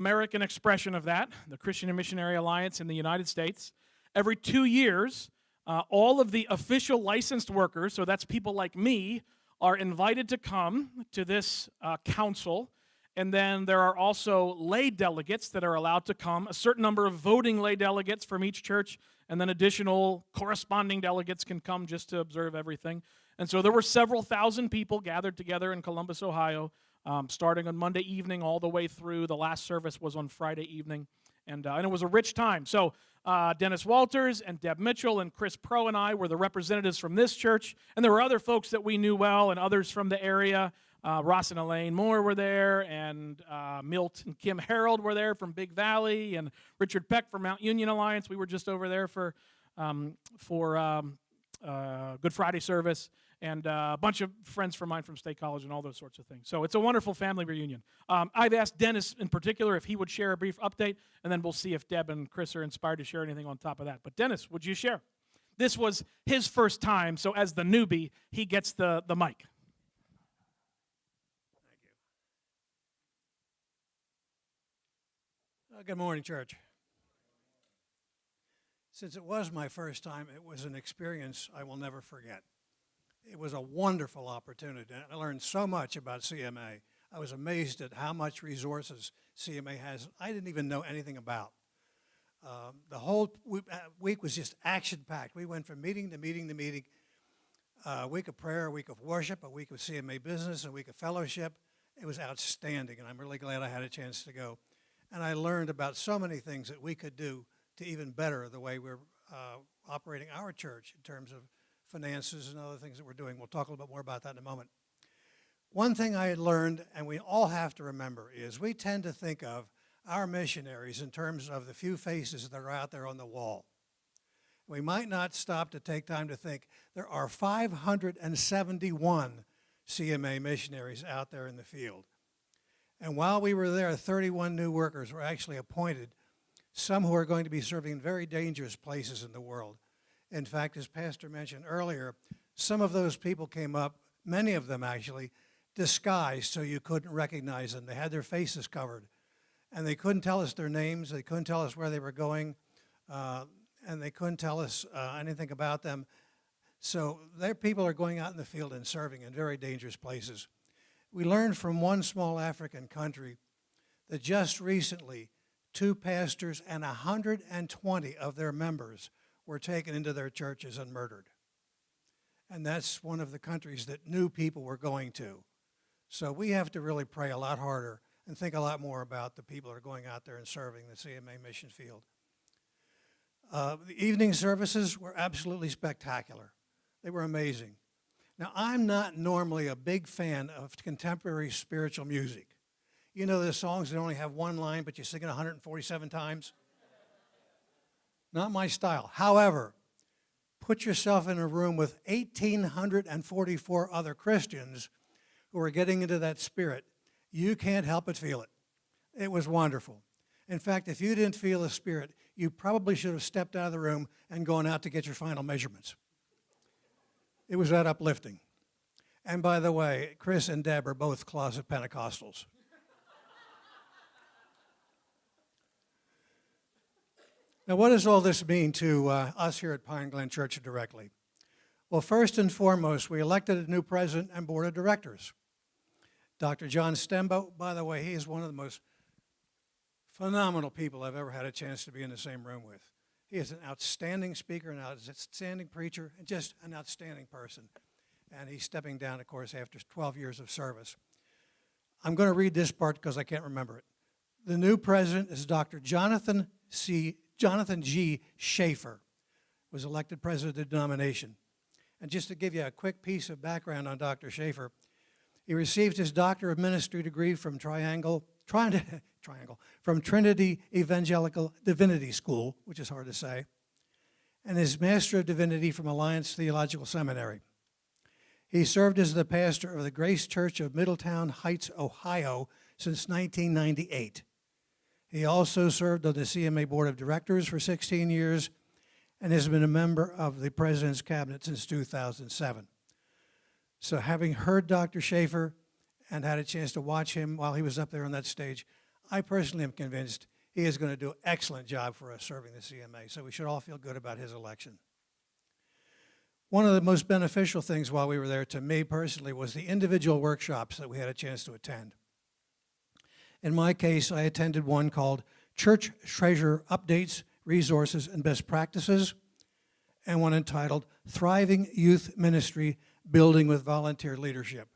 American expression of that, the Christian and Missionary Alliance in the United States. Every 2 years, all of the official licensed workers, so that's people like me, are invited to come to this council. And then there are also lay delegates that are allowed to come, a certain number of voting lay delegates from each church, and then additional corresponding delegates can come just to observe everything. And so there were several thousand people gathered together in Columbus, Ohio, starting on Monday evening all the way through. The last service was on Friday evening, and it was a rich time. So Dennis Walters and Deb Mitchell and Chris Pro and I were the representatives from this church, and there were other folks that we knew well and others from the area. Ross and Elaine Moore were there, and Milt and Kim Harold were there from Big Valley, and Richard Peck from Mount Union Alliance. We were just over there for Good Friday service, and a bunch of friends from mine from State College and all those sorts of things. So it's a wonderful family reunion. I've asked Dennis in particular if he would share a brief update, and then we'll see if Deb and Chris are inspired to share anything on top of that. But Dennis, would you share? This was his first time, so as the newbie, he gets the mic. Good morning, church. Since it was my first time, it was an experience I will never forget. It was a wonderful opportunity. I learned so much about CMA. I was amazed at how much resources CMA has I didn't even know anything about. The whole week was just action-packed. We went from meeting to meeting to meeting. A week of prayer, a week of worship, a week of CMA business, a week of fellowship. It was outstanding, and I'm really glad I had a chance to go. And I learned about so many things that we could do to even better the way we're operating our church in terms of finances and other things that we're doing. We'll talk a little bit more about that in a moment. One thing I had learned, and we all have to remember, is we tend to think of our missionaries in terms of the few faces that are out there on the wall. We might not stop to take time to think there are 571 CMA missionaries out there in the field. And while we were there, 31 new workers were actually appointed, some who are going to be serving in very dangerous places in the world. In fact, as Pastor mentioned earlier, some of those people came up, many of them actually, disguised so you couldn't recognize them. They had their faces covered. And they couldn't tell us their names, they couldn't tell us where they were going, and they couldn't tell us anything about them. So their people are going out in the field and serving in very dangerous places. We learned from one small African country that just recently 2 pastors and 120 of their members were taken into their churches and murdered. And that's one of the countries that new people were going to. So we have to really pray a lot harder and think a lot more about the people that are going out there and serving the CMA mission field. The evening services were absolutely spectacular. They were amazing. Now, I'm not normally a big fan of contemporary spiritual music. You know the songs that only have one line, but you sing it 147 times? Not my style. However, put yourself in a room with 1,844 other Christians who are getting into that spirit. You can't help but feel it. It was wonderful. In fact, if you didn't feel the spirit, you probably should have stepped out of the room and gone out to get your final measurements. It was that uplifting. And by the way, Chris and Deb are both closet Pentecostals. Now, what does all this mean to us here at Pine Glen Church directly? Well, first and foremost, we elected a new president and board of directors. Dr. John Stembo, by the way, he is one of the most phenomenal people I've ever had a chance to be in the same room with. He is an outstanding speaker, an outstanding preacher, and just an outstanding person. And he's stepping down, of course, after 12 years of service. I'm going to read this part because I can't remember it. The new president is Dr. Jonathan G. Schaefer, was elected president of the denomination. And just to give you a quick piece of background on Dr. Schaefer, he received his Doctor of Ministry degree from from Trinity Evangelical Divinity School, which is hard to say, and his Master of Divinity from Alliance Theological Seminary. He served as the pastor of the Grace Church of Middletown Heights, Ohio, since 1998. He also served on the CMA Board of Directors for 16 years and has been a member of the President's Cabinet since 2007. So having heard Dr. Schaefer and had a chance to watch him while he was up there on that stage, I personally am convinced he is going to do an excellent job for us serving the CMA, so we should all feel good about his election. One of the most beneficial things while we were there to me personally was the individual workshops that we had a chance to attend. In my case, I attended one called Church Treasure Updates, Resources, and Best Practices, and one entitled Thriving Youth Ministry, Building with Volunteer Leadership,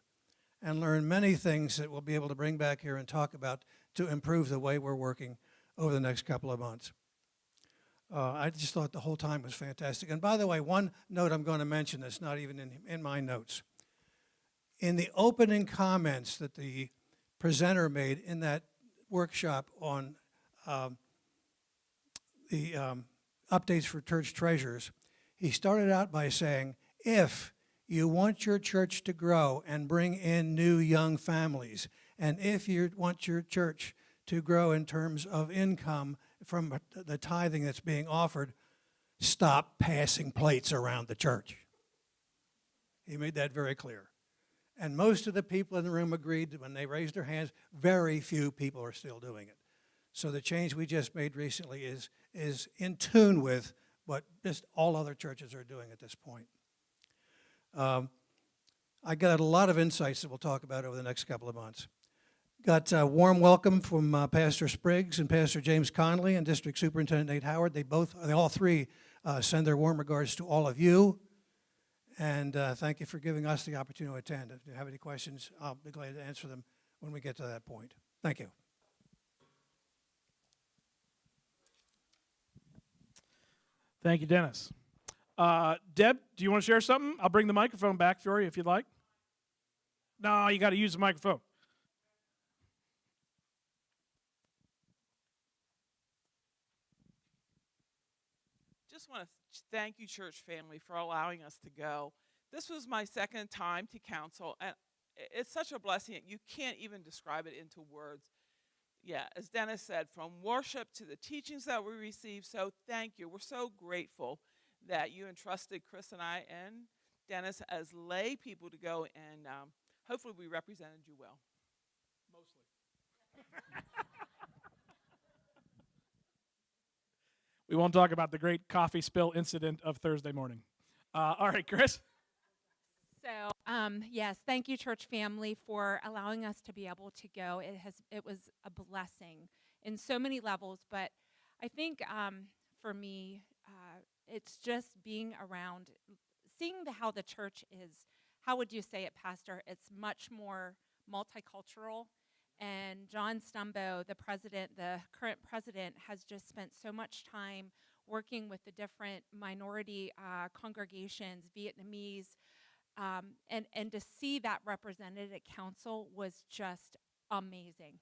and learned many things that we'll be able to bring back here and talk about to improve the way we're working over the next couple of months. I just thought the whole time was fantastic. And by the way, one note I'm going to mention that's not even in my notes. In the opening comments that the presenter made in that workshop on the updates for church treasures, he started out by saying, if you want your church to grow and bring in new young families, and if you want your church to grow in terms of income from the tithing that's being offered, stop passing plates around the church. He made that very clear. And most of the people in the room agreed that when they raised their hands, very few people are still doing it. So the change we just made recently is in tune with what just all other churches are doing at this point. I got a lot of insights that we'll talk about over the next couple of months. Got a warm welcome from Pastor Spriggs and Pastor James Conley and District Superintendent Nate Howard. They all three send their warm regards to all of you. And thank you for giving us the opportunity to attend. If you have any questions, I'll be glad to answer them when we get to that point. Thank you. Thank you, Dennis. Deb, do you want to share something? I'll bring the microphone back for you if you'd like. No, you got to use the microphone. Just want to thank you, church family, for allowing us to go. This was my second time to council, and it's such a blessing. You can't even describe it into words. Yeah, as Dennis said, from worship to the teachings that we received, so thank you. We're so grateful that you entrusted Chris and I and Dennis as lay people to go, and hopefully we represented you well. Mostly. We won't talk about the great coffee spill incident of Thursday morning. All right, Chris. So, yes, thank you, church family, for allowing us to be able to go. It was a blessing in so many levels, but I think for me, it's just being around, seeing how the church is. How would you say it, Pastor? It's much more multicultural. And John Stumbo, the current president, has just spent so much time working with the different minority congregations, Vietnamese, and to see that represented at council was just amazing.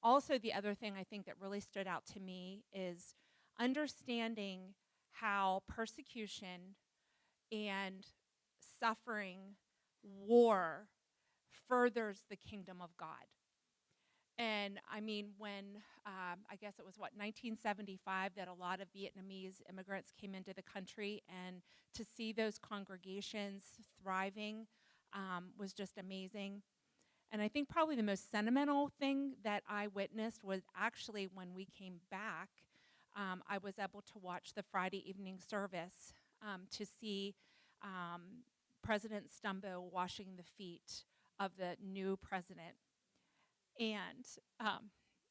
Also, the other thing I think that really stood out to me is understanding how persecution and suffering, war, furthers the kingdom of God. And I mean, when I guess it was 1975 that a lot of Vietnamese immigrants came into the country, and to see those congregations thriving was just amazing. And I think probably the most sentimental thing that I witnessed was actually when we came back, I was able to watch the Friday evening service to see President Stumbo washing the feet of the new president. And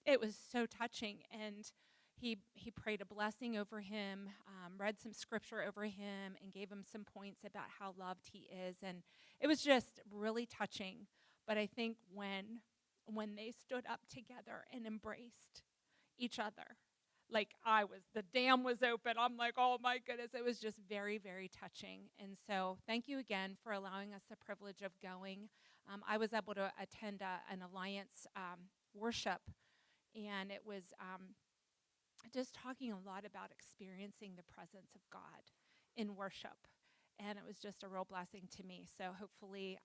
it was so touching. And he prayed a blessing over him, read some scripture over him, and gave him some points about how loved he is. And it was just really touching. But I think when they stood up together and embraced each other, like the dam was open. I'm like, oh my goodness, it was just very, very touching. And so thank you again for allowing us the privilege of going. I was able to attend an Alliance worship, and it was just talking a lot about experiencing the presence of God in worship. And it was just a real blessing to me. So hopefully,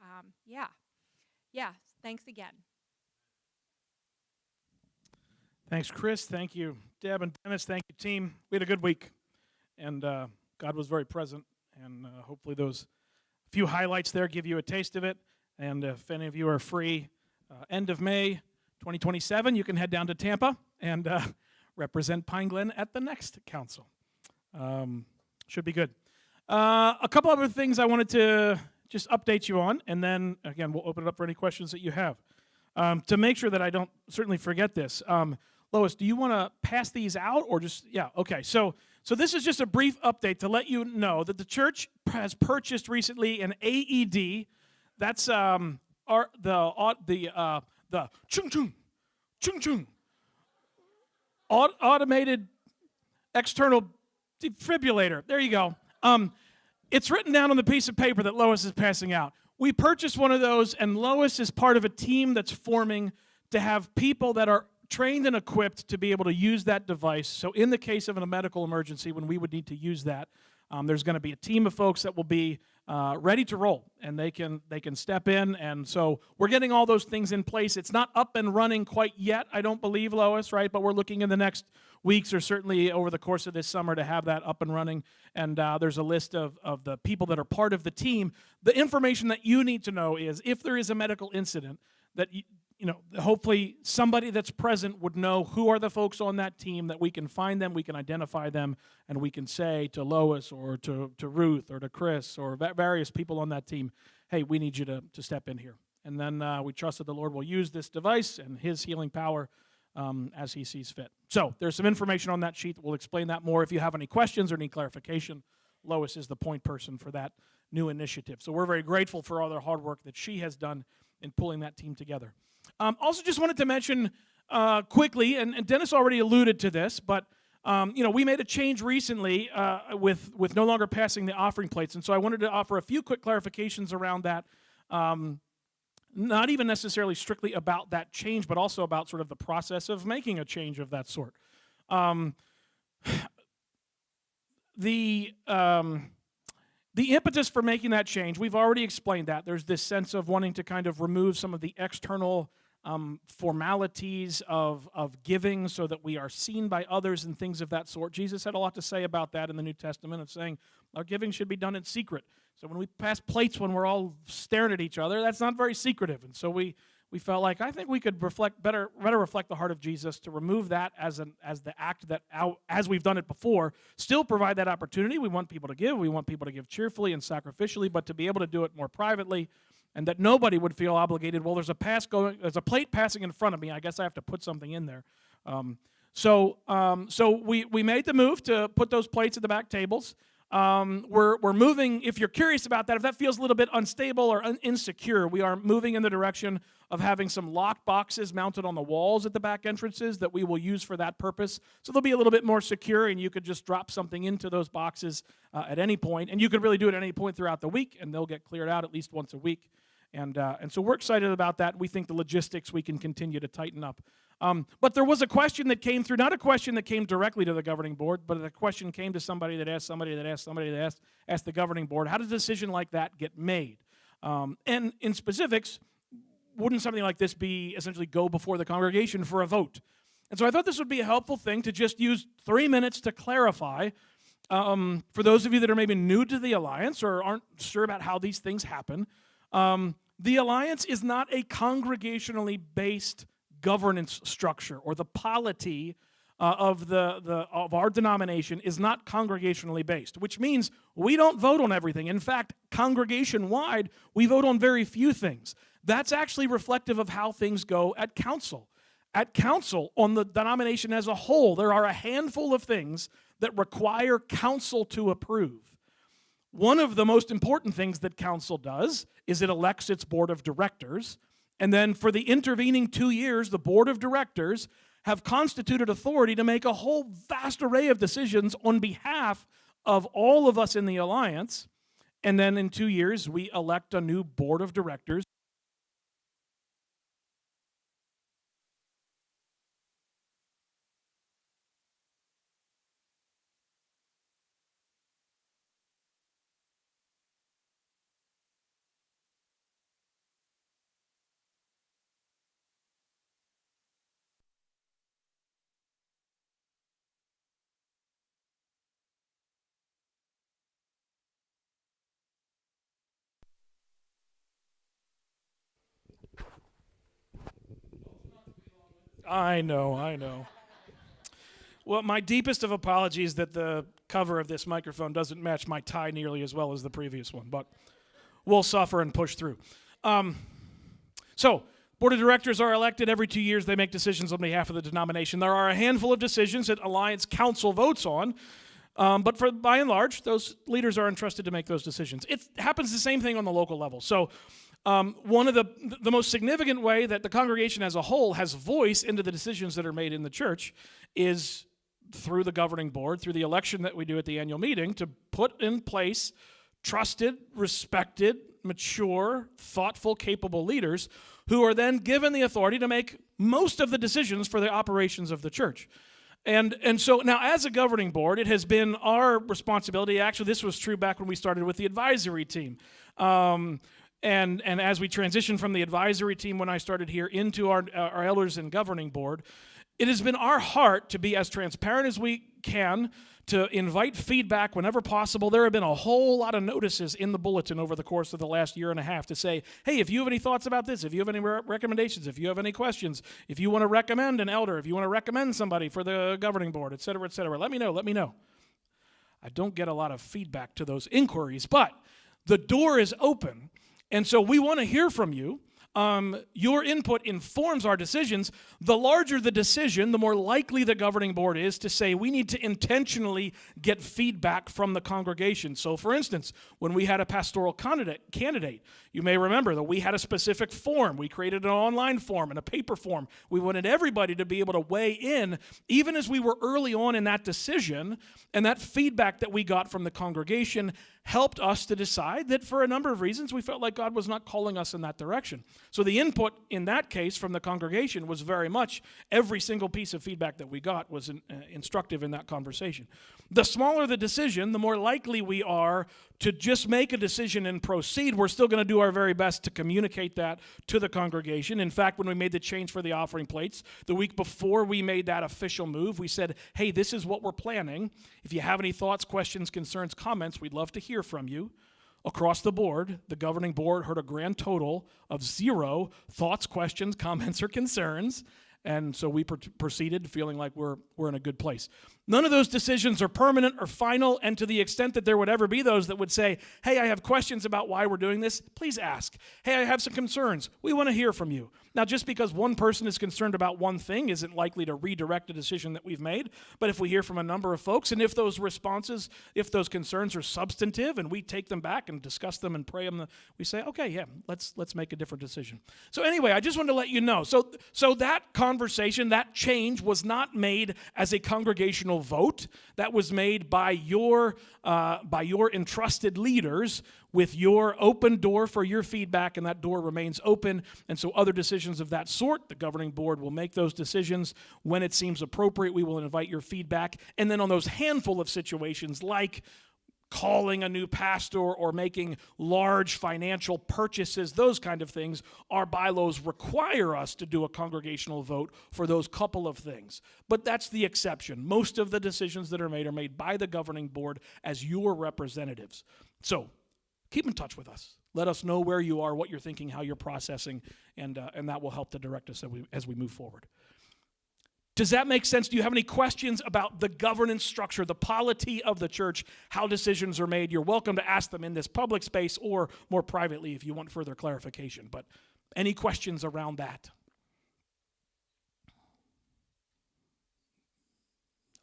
thanks again. Thanks, Chris. Thank you, Deb and Dennis. Thank you, team. We had a good week, and God was very present. And hopefully those few highlights there give you a taste of it. And if any of you are free, end of May 2027, you can head down to Tampa and represent Pine Glen at the next council. Should be good. A couple other things I wanted to just update you on, and then, again, we'll open it up for any questions that you have. To make sure that I don't certainly forget this, Lois, do you want to pass these out or just, yeah, okay. So this is just a brief update to let you know that the church has purchased recently an AED. That's the chung chung, chung chung, automated external defibrillator. There you go. It's written down on the piece of paper that Lois is passing out. We purchased one of those, and Lois is part of a team that's forming to have people that are trained and equipped to be able to use that device. So in the case of a medical emergency, when we would need to use that, there's going to be a team of folks that will be ready to roll, and they can step in. And so we're getting all those things in place. It's not up and running quite yet, I don't believe, Lois, right? But we're looking in the next weeks or certainly over the course of this summer to have that up and running. And there's a list of the people that are part of the team. The information that you need to know is if there is a medical incident that hopefully somebody that's present would know who are the folks on that team, that we can find them, we can identify them, and we can say to Lois or to Ruth or to Chris or various people on that team, hey, we need you to step in here. And then we trust that the Lord will use this device and his healing power as he sees fit. So there's some information on that sheet. We'll explain that more. If you have any questions or need clarification, Lois is the point person for that new initiative. So we're very grateful for all the hard work that she has done in pulling that team together. Also just wanted to mention quickly, and Dennis already alluded to this, but we made a change recently with no longer passing the offering plates, and so I wanted to offer a few quick clarifications around that, not even necessarily strictly about that change, but also about sort of the process of making a change of that sort. The impetus for making that change, we've already explained that. There's this sense of wanting to kind of remove some of the external formalities of giving so that we are seen by others and things of that sort. Jesus had a lot to say about that in the New Testament of saying our giving should be done in secret. So when we pass plates when we're all staring at each other, that's not very secretive. And so we felt like I think we could better reflect the heart of Jesus to remove that as the act that, as we've done it before, still provide that opportunity. We want people to give. We want people to give cheerfully and sacrificially, but to be able to do it more privately, and that nobody would feel obligated. Well, there's a plate passing in front of me. I guess I have to put something in there. So we made the move to put those plates at the back tables. We're moving, if you're curious about that, if that feels a little bit unstable or insecure, we are moving in the direction of having some locked boxes mounted on the walls at the back entrances that we will use for that purpose. So they'll be a little bit more secure, and you could just drop something into those boxes at any point. And you could really do it at any point throughout the week, and they'll get cleared out at least once a week. And so we're excited about that. We think the logistics we can continue to tighten up. But there was a question that came through, not a question that came directly to the governing board, but a question came to somebody that asked somebody that asked somebody that asked the governing board, how does a decision like that get made? And in specifics, wouldn't something like this be essentially go before the congregation for a vote? And so I thought this would be a helpful thing to just use 3 minutes to clarify for those of you that are maybe new to the Alliance or aren't sure about how these things happen. The Alliance is not a congregationally based governance structure, or the polity of our denomination is not congregationally based, which means we don't vote on everything. In fact, congregation-wide, we vote on very few things. That's actually reflective of how things go at council. At council, on the denomination as a whole, there are a handful of things that require council to approve. One of the most important things that council does is it elects its board of directors, and then for the intervening 2 years, the board of directors have constituted authority to make a whole vast array of decisions on behalf of all of us in the Alliance, and then in 2 years, we elect a new board of directors. I know. Well, my deepest of apologies that the cover of this microphone doesn't match my tie nearly as well as the previous one, but we'll suffer and push through. So, board of directors are elected every 2 years. They make decisions on behalf of the denomination. There are a handful of decisions that Alliance Council votes on, but by and large, those leaders are entrusted to make those decisions. It happens the same thing on the local level. So, one of the most significant way that the congregation as a whole has voice into the decisions that are made in the church is through the governing board, through the election that we do at the annual meeting, to put in place trusted, respected, mature, thoughtful, capable leaders who are then given the authority to make most of the decisions for the operations of the church. And so now as a governing board, it has been our responsibility. Actually, this was true back when we started with the advisory team. And as we transitioned from the advisory team when I started here into our elders and governing board, it has been our heart to be as transparent as we can, to invite feedback whenever possible. There have been a whole lot of notices in the bulletin over the course of the last year and a half to say, hey, if you have any thoughts about this, if you have any recommendations, if you have any questions, if you want to recommend an elder, if you want to recommend somebody for the governing board, et cetera, let me know. I don't get a lot of feedback to those inquiries, but the door is open, and so we want to hear from you. Your input informs our decisions. The larger the decision, the more likely the governing board is to say we need to intentionally get feedback from the congregation. So, for instance, when we had a pastoral candidate, you may remember that we had a specific form. We created an online form and a paper form. We wanted everybody to be able to weigh in, even as we were early on in that decision, and that feedback that we got from the congregation helped us to decide that for a number of reasons we felt like God was not calling us in that direction. So the input in that case from the congregation was very much every single piece of feedback that we got was instructive in that conversation. The smaller the decision, the more likely we are to just make a decision and proceed. We're still going to do our very best to communicate that to the congregation. In fact, when we made the change for the offering plates, the week before we made that official move, we said, hey, this is what we're planning. If you have any thoughts, questions, concerns, comments, we'd love to hear from you. Across the board, the governing board heard a grand total of 0 thoughts, questions, comments, or concerns. And so we proceeded feeling like we're in a good place. None of those decisions are permanent or final, and to the extent that there would ever be those that would say, hey, I have questions about why we're doing this, please ask. Hey, I have some concerns. We want to hear from you. Now, just because one person is concerned about one thing isn't likely to redirect a decision that we've made, but if we hear from a number of folks, and if those responses, if those concerns are substantive, and we take them back and discuss them and pray them, we say, okay, yeah, let's make a different decision. So anyway, I just wanted to let you know. So that conversation, that change was not made as a congregational vote. That was made by your entrusted leaders with your open door for your feedback, and that door remains open. And so other decisions of that sort, the governing board will make those decisions when it seems appropriate. We will invite your feedback. And then on those handful of situations like calling a new pastor or making large financial purchases, those kind of things, our bylaws require us to do a congregational vote for those couple of things. But that's the exception. Most of the decisions that are made by the governing board as your representatives. So keep in touch with us. Let us know where you are, what you're thinking, how you're processing, and that will help to direct us as we move forward. Does that make sense? Do you have any questions about the governance structure, the polity of the church, how decisions are made? You're welcome to ask them in this public space or more privately if you want further clarification. But any questions around that?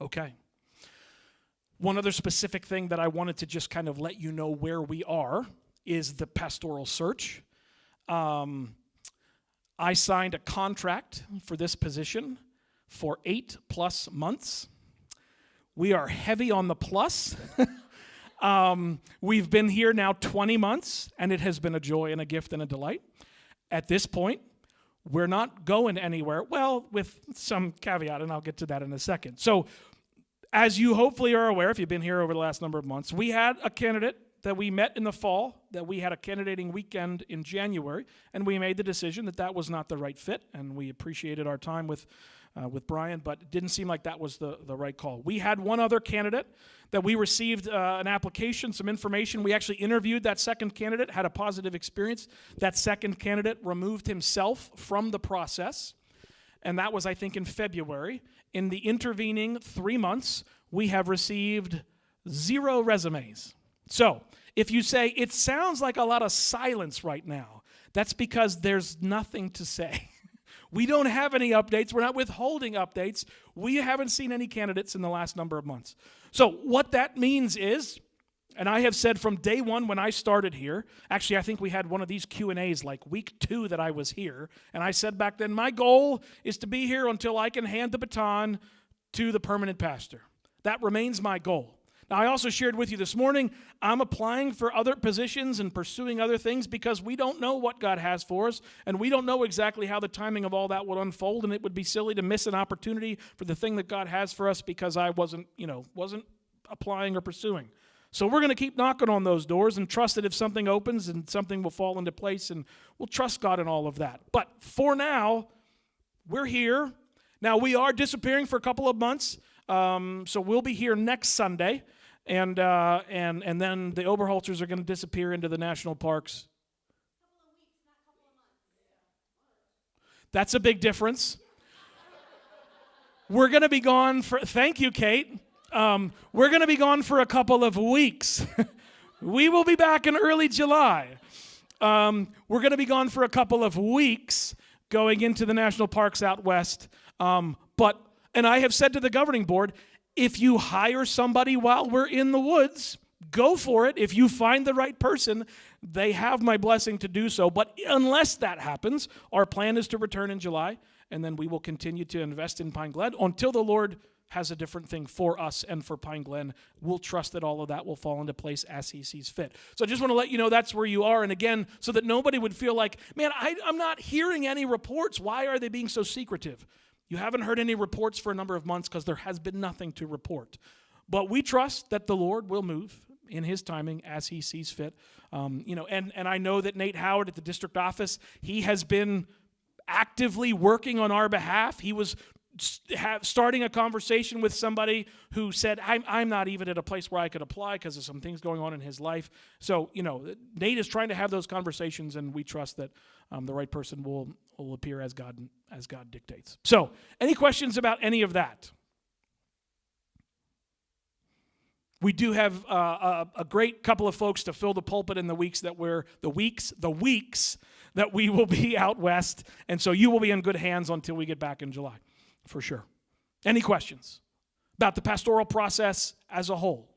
Okay. One other specific thing that I wanted to just kind of let you know where we are is the pastoral search. I signed a contract for this position for 8+ months. We are heavy on the plus. We've been here now 20 months, and it has been a joy and a gift and a delight. At this point, we're not going anywhere. Well, with some caveat, and I'll get to that in a second. So, as you hopefully are aware, if you've been here over the last number of months, we had a candidate that we met in the fall, that we had a candidating weekend in January, and we made the decision that that was not the right fit, and we appreciated our time with Brian, but it didn't seem like that was the right call. We had one other candidate that we received an application, some information. We actually interviewed that second candidate, had a positive experience. That second candidate removed himself from the process. and that was, I think, in February. In the intervening 3 months, we have received 0 resumes. So, if you say, it sounds like a lot of silence right now, that's because there's nothing to say. We don't have any updates. We're not withholding updates. We haven't seen any candidates in the last number of months. So what that means is, and I have said from day one when I started here, actually I think we had one of these Q&As like week 2 that I was here, and I said back then, my goal is to be here until I can hand the baton to the permanent pastor. That remains my goal. Now, I also shared with you this morning, I'm applying for other positions and pursuing other things because we don't know what God has for us, and we don't know exactly how the timing of all that will unfold, and it would be silly to miss an opportunity for the thing that God has for us because I wasn't applying or pursuing. So we're going to keep knocking on those doors and trust that if something opens and something will fall into place, and we'll trust God in all of that. But for now, we're here. Now, we are disappearing for a couple of months, so we'll be here next Sunday. And then the Oberholzers are going to disappear into the national parks. Couple of weeks, not couple of months. That's a big difference. We're going to be gone for, thank you, Kate. We're going to be gone for a couple of weeks. We will be back in early July. We're going to be gone for a couple of weeks going into the national parks out west. And I have said to the governing board, if you hire somebody while we're in the woods, go for it. If you find the right person, they have my blessing to do so. But unless that happens, our plan is to return in July, and then we will continue to invest in Pine Glen until the Lord has a different thing for us and for Pine Glen. We'll trust that all of that will fall into place as he sees fit. So I just want to let you know that's where you are. And again, so that nobody would feel like, man, I'm not hearing any reports. Why are they being so secretive? You haven't heard any reports for a number of months because there has been nothing to report. But we trust that the Lord will move in his timing as he sees fit. And I know that Nate Howard at the district office, he has been actively working on our behalf. He was starting a conversation with somebody who said, I'm not even at a place where I could apply because of some things going on in his life. So, Nate is trying to have those conversations, and we trust that the right person will appear as God dictates. So, any questions about any of that? We do have a great couple of folks to fill the pulpit in the weeks that we will be out west, and so you will be in good hands until we get back in July, for sure. Any questions about the pastoral process as a whole?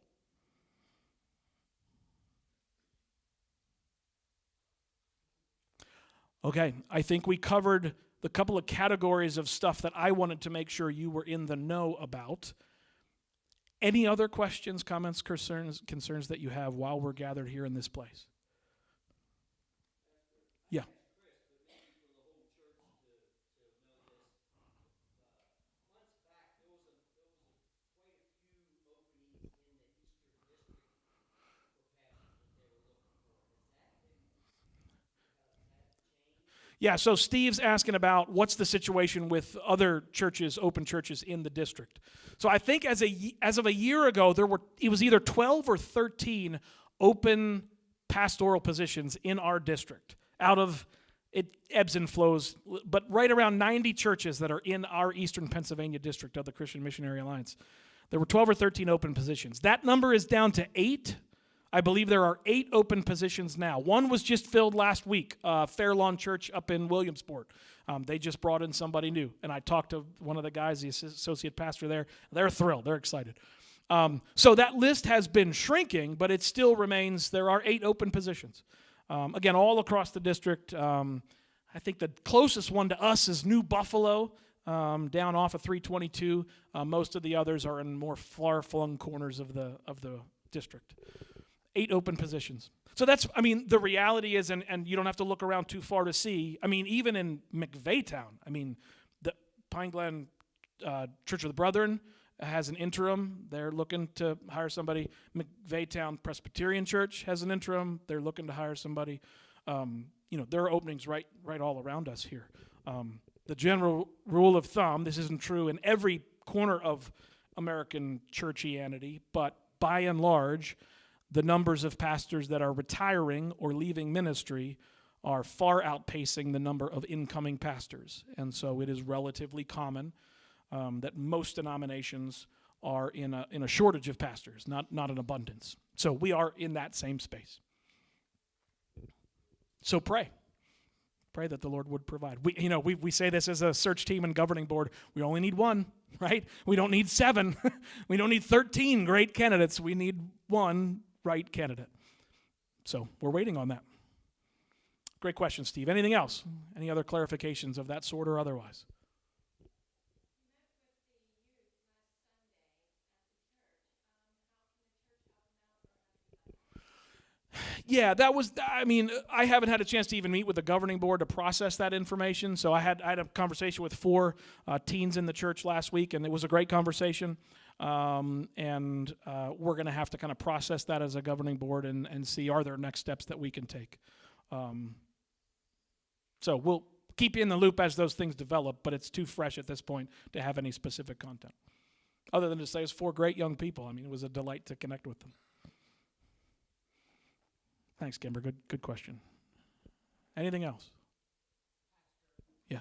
Okay, I think we covered the couple of categories of stuff that I wanted to make sure you were in the know about. Any other questions, comments, concerns that you have while we're gathered here in this place? Yeah. Yeah, so Steve's asking about what's the situation with other churches, open churches in the district. So I think as of a year ago, it was either 12 or 13 open pastoral positions in our district. Out of, it ebbs and flows, but right around 90 churches that are in our Eastern Pennsylvania district of the Christian Missionary Alliance. There were 12 or 13 open positions. That number is down to 8. I believe there are 8 open positions now. One was just filled last week, Fair Lawn Church up in Williamsport. They just brought in somebody new, and I talked to one of the guys, the associate pastor there. They're thrilled. They're excited. So that list has been shrinking, but it still remains. There are 8 open positions. Again, all across the district. I think the closest one to us is New Buffalo, down off of 322. Most of the others are in more far-flung corners of the district. 8 open positions. So that's, the reality is, and you don't have to look around too far to see, even in McVaytown, the Pine Glen Church of the Brethren has an interim. They're looking to hire somebody. McVaytown Presbyterian Church has an interim. They're looking to hire somebody. There are openings right all around us here. The general rule of thumb, this isn't true in every corner of American churchianity, but by and large, the numbers of pastors that are retiring or leaving ministry are far outpacing the number of incoming pastors. And so it is relatively common that most denominations are in a shortage of pastors, not an abundance. So we are in that same space. So pray. Pray that the Lord would provide. We say this as a search team and governing board. We only need one, right? We don't need 7. We don't need 13 great candidates. We need one right candidate. So we're waiting on that. Great question, Steve. Anything else? Any other clarifications of that sort or otherwise? Yeah, I haven't had a chance to even meet with the governing board to process that information. So I had a conversation with 4 teens in the church last week, and it was a great conversation. And we're going to have to kind of process that as a governing board and see, are there next steps that we can take. So we'll keep you in the loop as those things develop, but it's too fresh at this point to have any specific content. Other than to say it's 4 great young people. It was a delight to connect with them. Thanks, Kimber. Good question. Anything else? Yeah.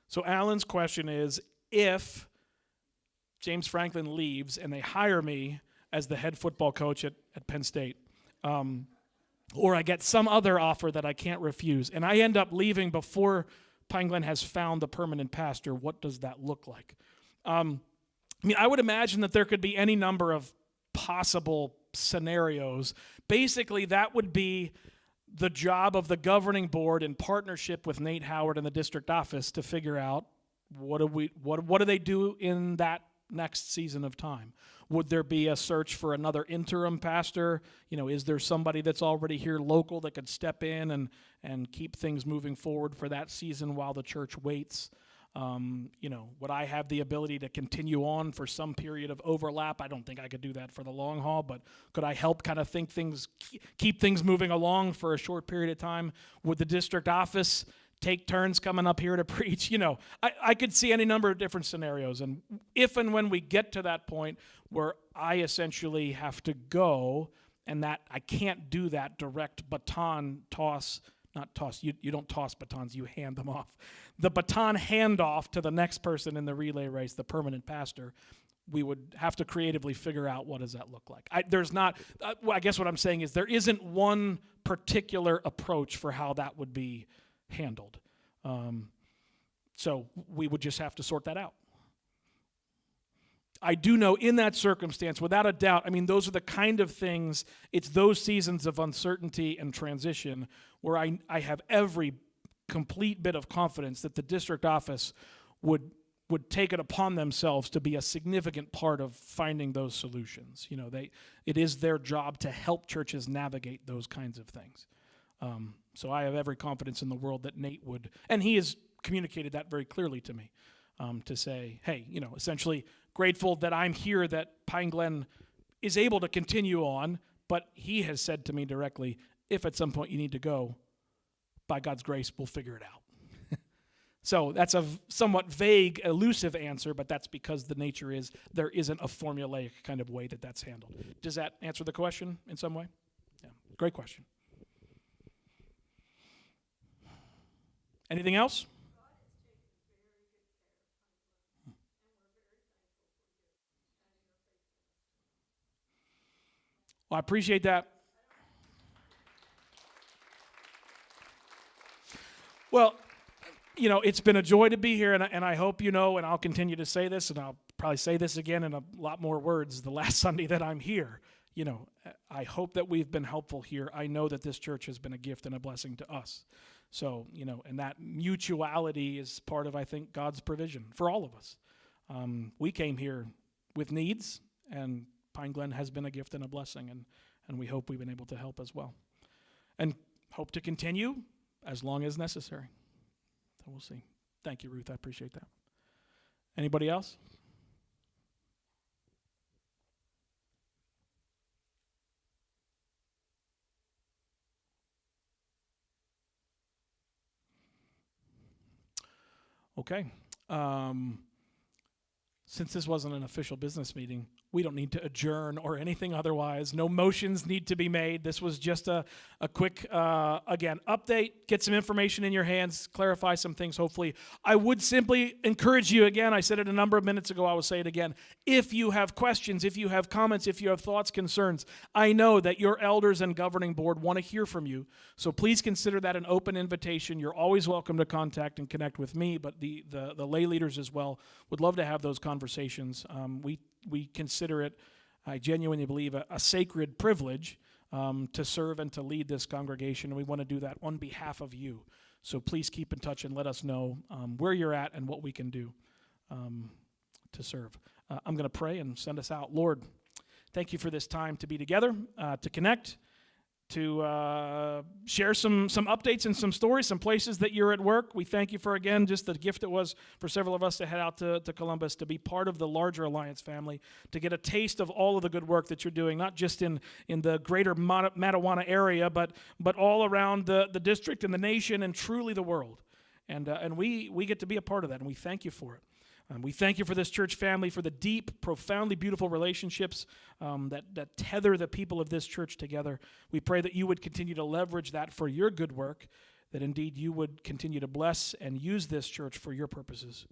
So Alan's question is, if James Franklin leaves and they hire me as the head football coach at Penn State, or I get some other offer that I can't refuse, and I end up leaving before Pine Glen has found the permanent pastor, what does that look like? I would imagine that there could be any number of possible scenarios. Basically, that would be the job of the governing board in partnership with Nate Howard and the district office to figure out what do they do in that next season of time. Would there be a search for another interim pastor? Is there somebody that's already here local that could step in and keep things moving forward for that season while the church waits? Would I have the ability to continue on for some period of overlap? I don't think I could do that for the long haul, but could I help kind of keep things moving along for a short period of time? Would the district office take turns coming up here to preach? I could see any number of different scenarios. And if and when we get to that point where I essentially have to go, and that I can't do that direct baton toss, not toss, you don't toss batons, you hand them off. The baton handoff to the next person in the relay race, the permanent pastor, we would have to creatively figure out what does that look like. I guess what I'm saying is there isn't one particular approach for how that would be handled. So we would just have to sort that out. I do know in that circumstance, without a doubt, those are the kind of things, it's those seasons of uncertainty and transition where I have every complete bit of confidence that the district office would take it upon themselves to be a significant part of finding those solutions. It is their job to help churches navigate those kinds of things. So I have every confidence in the world that Nate would, and he has communicated that very clearly to me, to say, hey, essentially grateful that I'm here, that Pine Glen is able to continue on, but he has said to me directly, if at some point you need to go, by God's grace, we'll figure it out. So that's a somewhat vague, elusive answer, but that's because the nature is there isn't a formulaic kind of way that that's handled. Does that answer the question in some way? Yeah, great question. Anything else? Well, I appreciate that. Well, it's been a joy to be here, and I hope and I'll continue to say this, and I'll probably say this again in a lot more words the last Sunday that I'm here. I hope that we've been helpful here. I know that this church has been a gift and a blessing to us. So, and that mutuality is part of, I think, God's provision for all of us. We came here with needs, and Pine Glen has been a gift and a blessing, and we hope we've been able to help as well. And hope to continue as long as necessary. So we'll see. Thank you, Ruth. I appreciate that. Anybody else? Okay. Since this wasn't an official business meeting, we don't need to adjourn or anything otherwise. No motions need to be made. This was just a quick, again, update, get some information in your hands, clarify some things, hopefully. I would simply encourage you, again, I said it a number of minutes ago, I will say it again. If you have questions, if you have comments, if you have thoughts, concerns, I know that your elders and governing board want to hear from you. So please consider that an open invitation. You're always welcome to contact and connect with me, but the lay leaders as well would love to have those conversations. We consider it, I genuinely believe, a sacred privilege to serve and to lead this congregation, and we want to do that on behalf of you. So please keep in touch and let us know where you're at and what we can do to serve. I'm going to pray and send us out. Lord, thank you for this time to be together, to connect, to share some updates and some stories, some places that you're at work. We thank you for, again, just the gift it was for several of us to head out to Columbus, to be part of the larger Alliance family, to get a taste of all of the good work that you're doing, not just in the greater Mattawanna area, but all around the district and the nation and truly the world. And we get to be a part of that, and we thank you for it. We thank you for this church family, for the deep, profoundly beautiful relationships that tether the people of this church together. We pray that you would continue to leverage that for your good work, that indeed you would continue to bless and use this church for your purposes.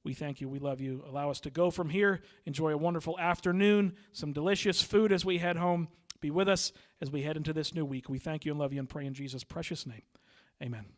We thank you. We love you. Allow us to go from here, enjoy a wonderful afternoon, some delicious food as we head home. Be with us as we head into this new week. We thank you and love you and pray in Jesus' precious name. Amen.